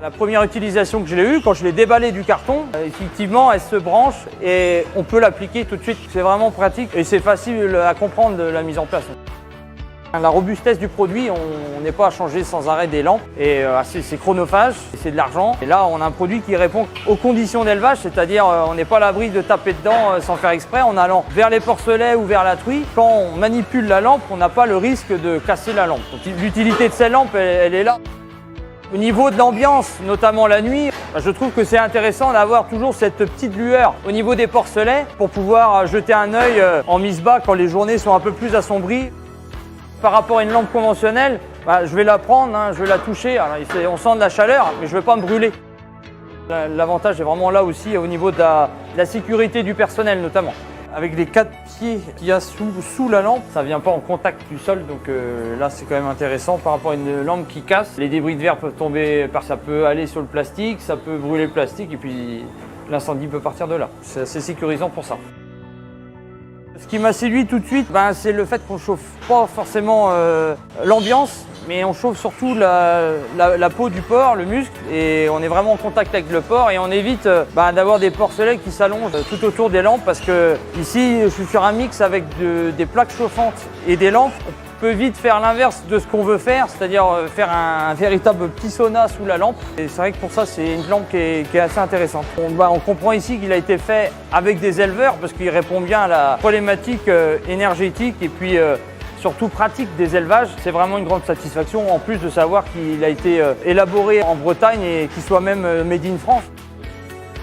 La première utilisation que je l'ai eue, quand je l'ai déballé du carton, effectivement, elle se branche et on peut l'appliquer tout de suite. C'est vraiment pratique et c'est facile à comprendre de la mise en place. La robustesse du produit, on n'est pas à changer sans arrêt des lampes et c'est chronophage, c'est de l'argent. Et là, on a un produit qui répond aux conditions d'élevage, c'est-à-dire on n'est pas à l'abri de taper dedans sans faire exprès en allant vers les porcelets ou vers la truie. Quand on manipule la lampe, on n'a pas le risque de casser la lampe. Donc l'utilité de cette lampe, elle est là. Au niveau de l'ambiance, notamment la nuit, je trouve que c'est intéressant d'avoir toujours cette petite lueur au niveau des porcelets pour pouvoir jeter un œil en mise bas quand les journées sont un peu plus assombries. Par rapport à une lampe conventionnelle, je vais la prendre, je vais la toucher, alors, on sent de la chaleur, mais je ne vais pas me brûler. L'avantage est vraiment là aussi au niveau de la sécurité du personnel notamment. Avec les 4 pieds qu'il y a sous la lampe, ça ne vient pas en contact du sol, donc là c'est quand même intéressant par rapport à une lampe qui casse. Les débris de verre peuvent tomber, ça peut aller sur le plastique, ça peut brûler le plastique et puis l'incendie peut partir de là. C'est assez sécurisant pour ça. Ce qui m'a séduit tout de suite, c'est le fait qu'on ne chauffe pas forcément l'ambiance, mais on chauffe surtout la peau du porc, le muscle, et on est vraiment en contact avec le porc et on évite d'avoir des porcelets qui s'allongent tout autour des lampes parce que ici, je suis sur un mix avec des plaques chauffantes et des lampes. On peut vite faire l'inverse de ce qu'on veut faire, c'est-à-dire faire un véritable petit sauna sous la lampe. Et c'est vrai que pour ça, c'est une lampe qui est assez intéressante. On comprend ici qu'il a été fait avec des éleveurs parce qu'il répond bien à la problématique énergétique et puis surtout pratique des élevages. C'est vraiment une grande satisfaction en plus de savoir qu'il a été élaboré en Bretagne et qu'il soit même made in France.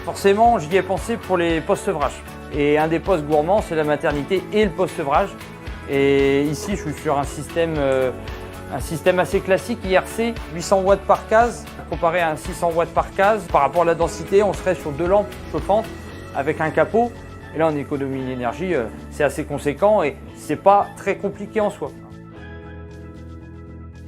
Forcément, j'y ai pensé pour les post-sevrage. Et un des postes gourmands, c'est la maternité et le post-sevrage. Et ici, je suis sur un système assez classique, IRC, 800 watts par case, comparé à un 600 watts par case. Par rapport à la densité, on serait sur 2 lampes chauffantes avec un capot. Et là, en économie d'énergie, c'est assez conséquent et c'est pas très compliqué en soi.